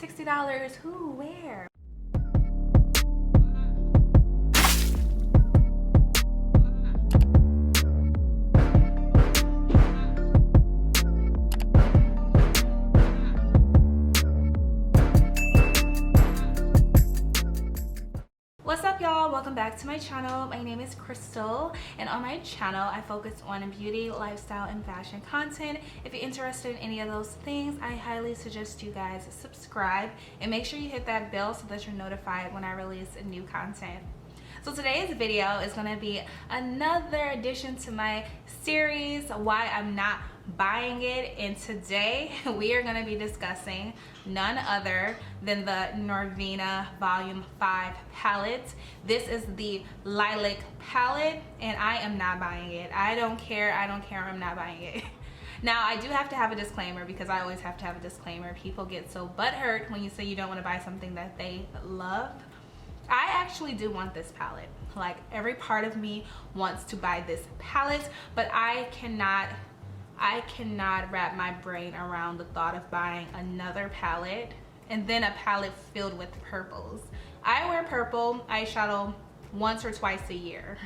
$60. Who? Where? What's up, y'all? Welcome back to my channel. My name is Crystal, and on my channel I focus on beauty, lifestyle, and fashion content. If you're interested in any of those things, I highly suggest you guys subscribe and make sure you hit that bell so that you're notified when I release new content. So today's video is going to be another addition to my series, Why I'm Not Buying It, and today we are going to be discussing none other than the Norvina Volume 5 palette. This is the Lilac palette, and I am not buying it. I don't care, I'm not buying it. Now, I do have to have a disclaimer because I always have to have a disclaimer. People get so butthurt when you say you don't want to buy something that they love. I actually do want this palette. Like, every part of me wants to buy this palette, but I cannot wrap my brain around the thought of buying another palette and then a palette filled with purples. I wear purple eyeshadow once or twice a year.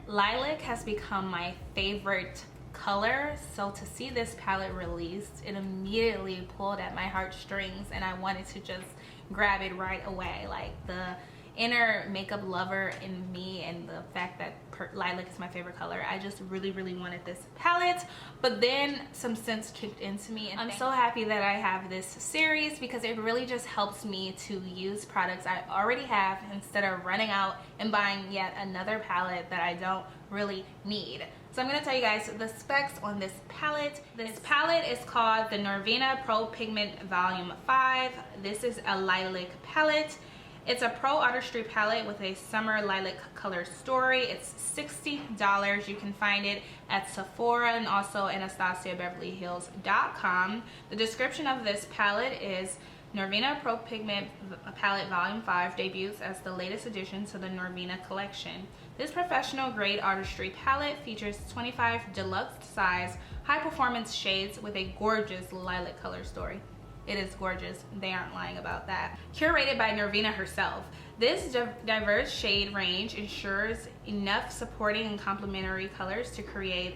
Lilac has become my favorite color, so to see this palette released, it immediately pulled at my heartstrings and I wanted to just grab it right away. Like, the inner makeup lover in me and the fact that lilac is my favorite color, I just really wanted this palette. But then some sense kicked into me, and I'm so happy that I have this series because it really just helps me to use products I already have instead of running out and buying yet another palette that I don't really need. So I'm going to tell you guys the specs on this palette. This palette is called the Norvina Pro Pigment Volume 5. This is a lilac palette. It's a pro artistry palette with a summer lilac color story. It's $60. You can find it at Sephora and also Anastasia BeverlyHills.com. The description of this palette is Norvina Pro Pigment Palette Volume 5 debuts as the latest addition to the Norvina collection. This professional grade artistry palette features 25 deluxe size high performance shades with a gorgeous lilac color story. It is gorgeous. They aren't lying about that. Curated by Norvina herself, this diverse shade range ensures enough supporting and complementary colors to create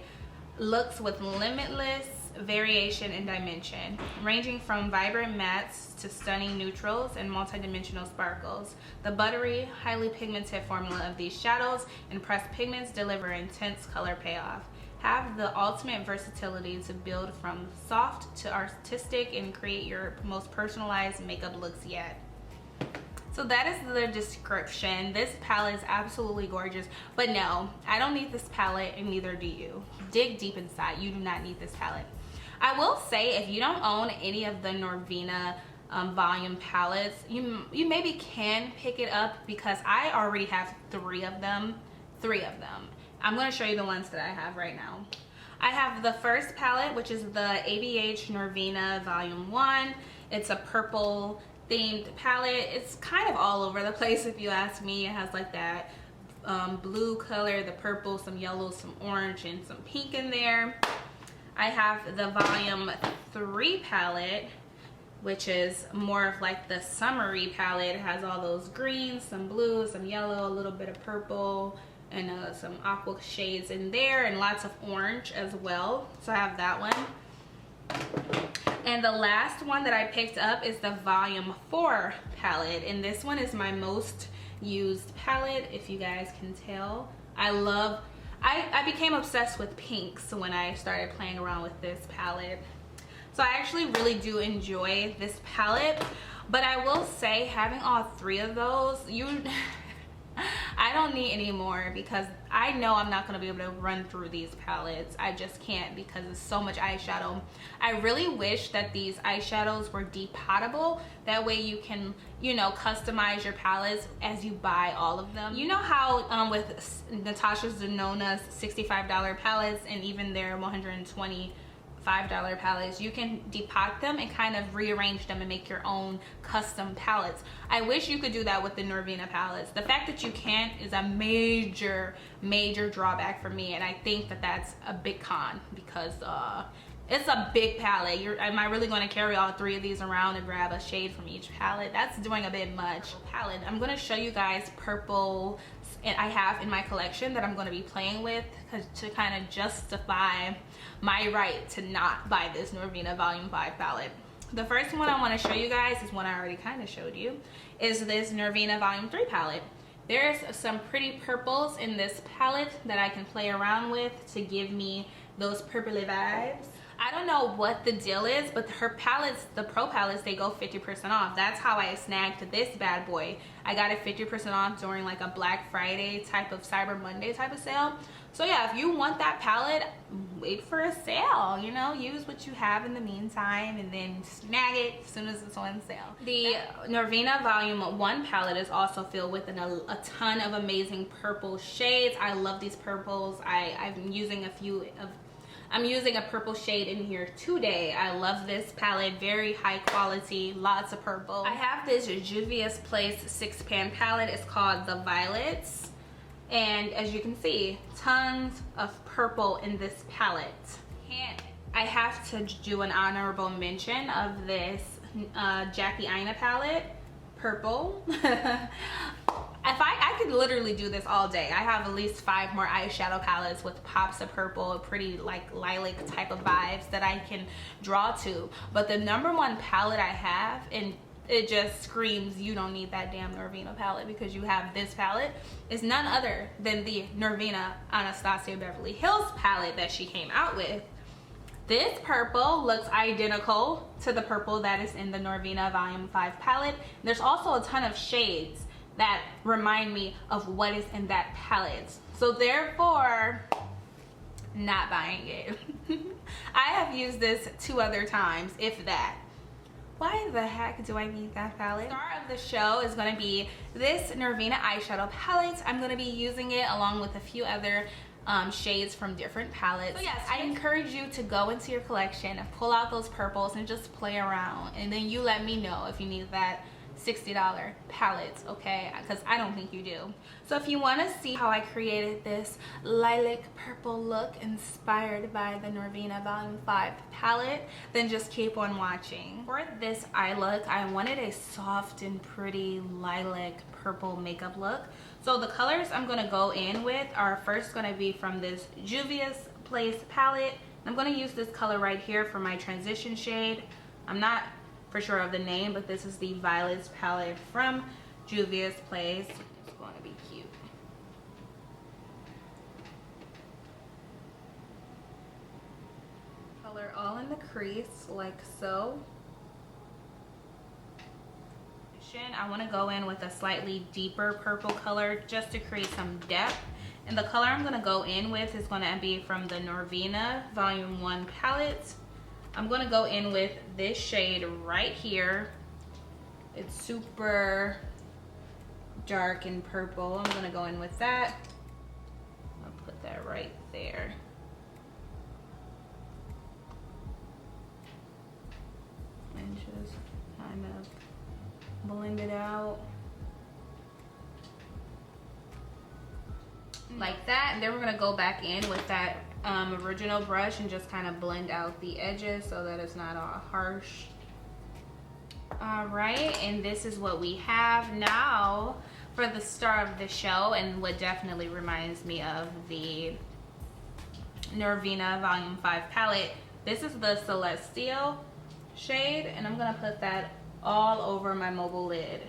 looks with limitless variation and dimension, ranging from vibrant mattes to stunning neutrals and multidimensional sparkles. The buttery, highly pigmented formula of these shadows and pressed pigments deliver intense color payoff. Have the ultimate versatility to build from soft to artistic and create your most personalized makeup looks yet. So that is the description. This palette is absolutely gorgeous, but no, I don't need this palette, and neither do you. Dig deep inside, you do not need this palette. I will say, if you don't own any of the Norvina volume palettes, you maybe can pick it up because I already have three of them. I'm going to show you the ones that I have right now. I have the first palette, which is the ABH Norvina Volume 1. It's a purple themed palette. It's kind of all over the place if you ask me. It has like that blue color, the purple, some yellow, some orange, and some pink in there. I have the Volume 3 palette, which is more of like the summery palette. It has all those greens, some blues, some yellow, a little bit of purple, and some aqua shades in there, and lots of orange as well. So I have that one. And the last one that I picked up is the Volume 4 palette, and this one is my most used palette, if you guys can tell. I became obsessed with pinks when I started playing around with this palette. So I actually really do enjoy this palette, but I will say, having all three of those, I don't need any more because I know I'm not going to be able to run through these palettes. I just can't because it's so much eyeshadow. I really wish that these eyeshadows were depottable. That way you can, you know, customize your palettes as you buy all of them. You know how with Natasha Denona's $65 palettes and even their $125 palettes, you can depot them and kind of rearrange them and make your own custom palettes. I wish you could do that with the Norvina palettes. The fact that you can't is a major drawback for me, and I think that that's a big con because It's a big palette. Am I really going to carry all 3 of these around and grab a shade from each palette? That's doing a bit much. Palette. I'm going to show you guys purple and I have in my collection that I'm going to be playing with to kind of justify my right to not buy this Norvina Volume 5 palette. The first one I want to show you guys is one I already kind of showed you, is this Norvina Volume 3 palette. There's some pretty purples in this palette that I can play around with to give me those purpley vibes. I don't know what the deal is, but her palettes, the pro palettes, they go 50% off. That's how I snagged this bad boy. I got it 50% off during like a Black Friday type of Cyber Monday type of sale. So yeah, if you want that palette, wait for a sale, you know, use what you have in the meantime and then snag it as soon as it's on sale. The Norvina Volume 1 palette is also filled with a ton of amazing purple shades. I love these purples. I'm using I'm using a purple shade in here today. I love this palette, very high quality, lots of purple. I have this Juvia's Place 6-pan palette. It's called the Violets. And as you can see, tons of purple in this palette. I have to do an honorable mention of this Jackie Aina palette, purple. I could literally do this all day. I have at least 5 more eyeshadow palettes with pops of purple, pretty like lilac type of vibes that I can draw to. But the #1 palette I have, and it just screams you don't need that damn Norvina palette because you have this palette, is none other than the Norvina Anastasia Beverly Hills palette that she came out with. This purple looks identical to the purple that is in the Norvina Volume 5 palette. There's also a ton of shades that remind me of what is in that palette. So therefore, not buying it. I have used this 2 other times, if that. Why the heck do I need that palette? The star of the show is going to be this Norvina eyeshadow palette. I'm going to be using it along with a few other shades from different palettes. So yes, I encourage you to go into your collection and pull out those purples and just play around. And then you let me know if you need that $60 palettes, okay? Because I don't think you do. So if you want to see how I created this lilac purple look inspired by the Norvina Volume 5 palette, then just keep on watching. For this eye look, I wanted a soft and pretty lilac purple makeup look. So the colors I'm going to go in with are first going to be from this Juvia's Place palette. I'm going to use this color right here for my transition shade. I'm not for sure of the name, but this is the Violets palette from Juvia's Place. It's going to be cute. Color all in the crease like so. I want to go in with a slightly deeper purple color just to create some depth. And the color I'm going to go in with is going to be from the Norvina Volume 1 palette. I'm going to go in with this shade right here. It's super dark and purple. I'm going to go in with that. I'll put that right there. And just kind of blend it out like that. And then we're going to go back in with that original brush and just kind of blend out the edges so that it's not all harsh. All right, and this is what we have now for the star of the show, and what definitely reminds me of the Norvina Volume 5 palette. This is the Celestial shade, and I'm gonna put that all over my mobile lid.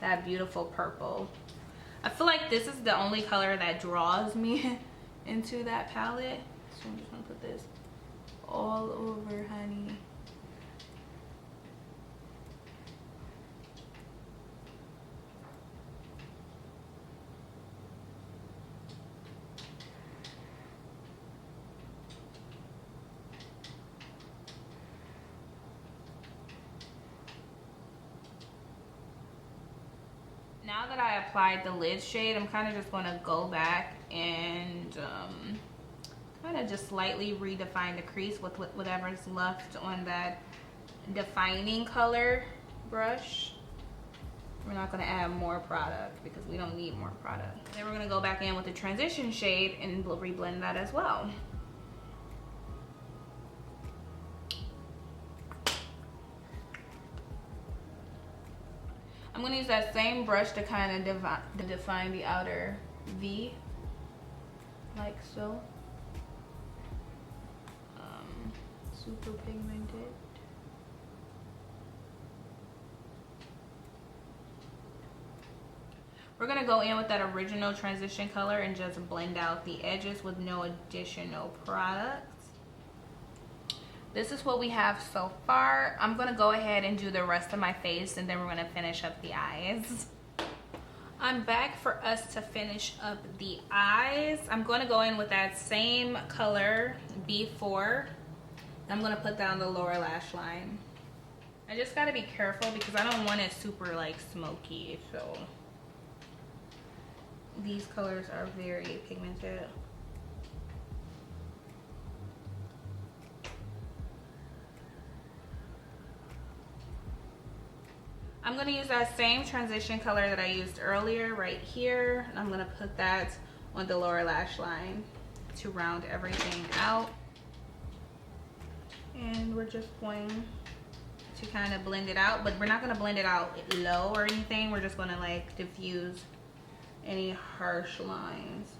That beautiful purple. I feel like this is the only color that draws me into that palette. So I'm just gonna put this all over, honey. Now that I applied the lid shade, I'm kind of just going to go back and kind of just slightly redefine the crease with whatever's left on that defining color brush. We're not going to add more product because we don't need more product. Then we're going to go back in with the transition shade and reblend that as well. I'm gonna use that same brush to kind of define the outer V, like so. Super pigmented. We're gonna go in with that original transition color and just blend out the edges with no additional products. This is what we have so far. I'm gonna go ahead and do the rest of my face, and then we're gonna finish up the eyes. I'm back for us to finish up the eyes. I'm gonna go in with that same color, B4. I'm gonna put down the lower lash line. I just gotta be careful because I don't want it super like smoky, so these colors are very pigmented. I'm gonna use that same transition color that I used earlier right here, and I'm gonna put that on the lower lash line to round everything out. And we're just going to kind of blend it out, but we're not gonna blend it out low or anything. We're just gonna like diffuse any harsh lines.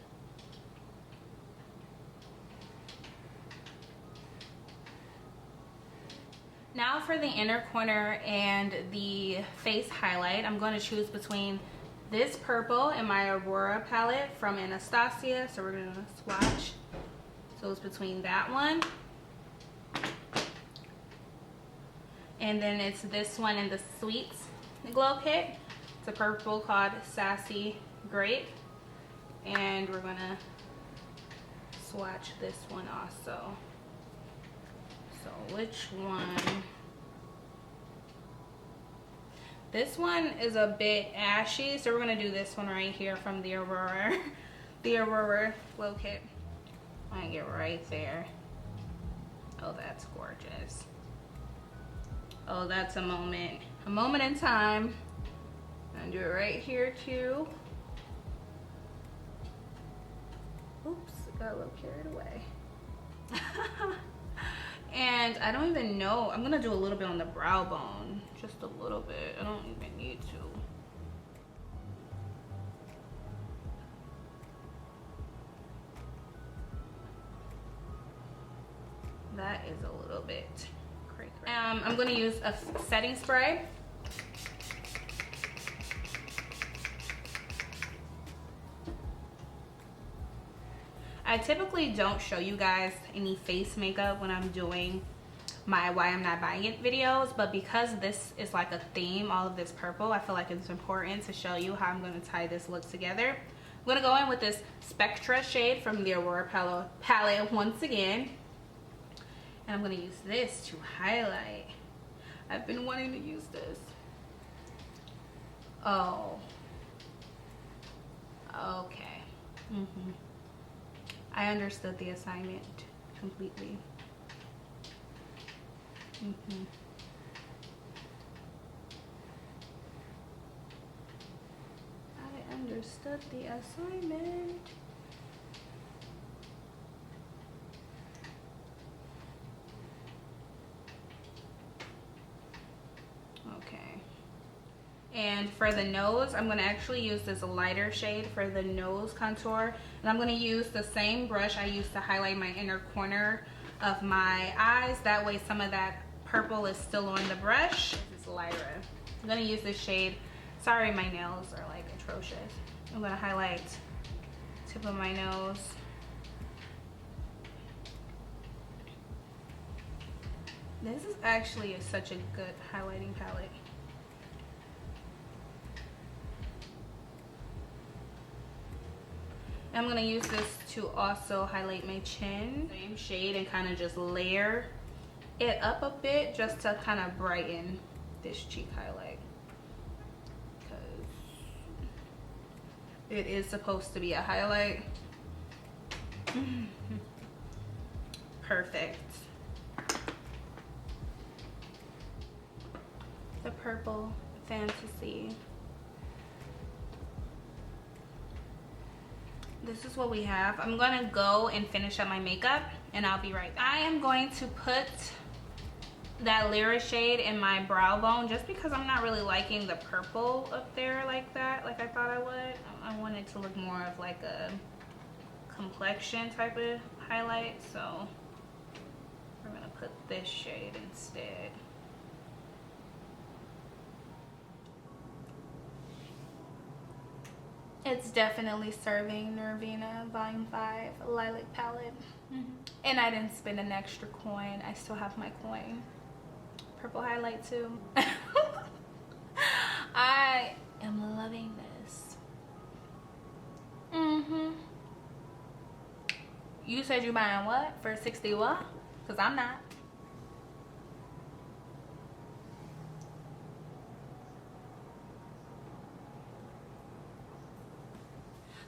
Now for the inner corner and the face highlight, I'm going to choose between this purple and my Aurora palette from Anastasia. So we're going to swatch. So it's between that one. And then it's this one in the Sweets Glow Kit. It's a purple called Sassy Grape. And we're going to swatch this one also. So which one? This one is a bit ashy, so we're gonna do this one right here from the Aurora, the Aurora Glow Kit. I'm gonna get right there. Oh, that's gorgeous. Oh, that's a moment in time. I'm gonna do it right here too. Oops, got a little carried away. And I don't even know, I'm gonna do a little bit on the brow bone, just a little bit. I don't even need to. That is a little bit cray. I'm gonna use a setting spray. I typically don't show you guys any face makeup when I'm doing my why I'm not buying it videos, but because this is like a theme, all of this purple, I feel like it's important to show you how I'm going to tie this look together. I'm going to go in with this Spectra shade from the Aurora palette once again, and I'm going to use this to highlight. I've been wanting to use this. Oh, okay. I understood the assignment completely. I understood the assignment. Okay. And for the nose, I'm going to actually use this lighter shade for the nose contour. And I'm going to use the same brush I used to highlight my inner corner of my eyes. That way some of that purple is still on the brush. This is lighter. I'm going to use this shade. Sorry, my nails are like atrocious. I'm going to highlight tip of my nose. This is actually such a good highlighting palette. I'm gonna use this to also highlight my chin. Same shade, and kind of just layer it up a bit just to kind of brighten this cheek highlight. Because it is supposed to be a highlight. Perfect. The Purple Fantasy. This is what we have. I'm gonna go and finish up my makeup and I'll be right back. I am going to put that Lyra shade in my brow bone, just because I'm not really liking the purple up there like that, like I thought I would. I want it to look more of like a complexion type of highlight, so we're gonna put this shade instead. It's definitely serving Norvina Volume 5 Lilac Palette. And I didn't spend an extra coin. I still have my coin. Purple highlight too. I am loving this. You said you buying what? For 60 what? Because I'm not.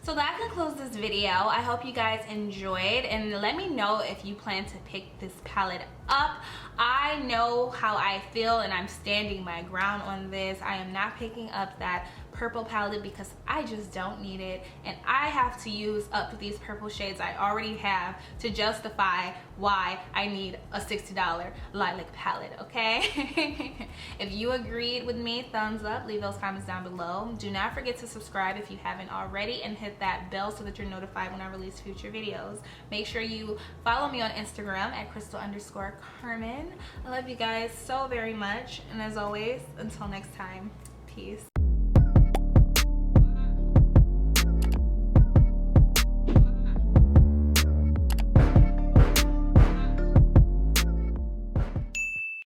So that concludes this video. I hope you guys enjoyed, and let me know if you plan to pick this palette up. I know how I feel and I'm standing my ground on this. I am not picking up that purple palette because I just don't need it, and I have to use up these purple shades I already have to justify why I need a $60 lilac palette, okay? If you agreed with me, thumbs up, leave those comments down below. Do not forget to subscribe if you haven't already, and hit that bell so that you're notified when I release future videos. Make sure you follow me on Instagram at crystal_Carmen. I love you guys so very much, and as always, until next time, peace.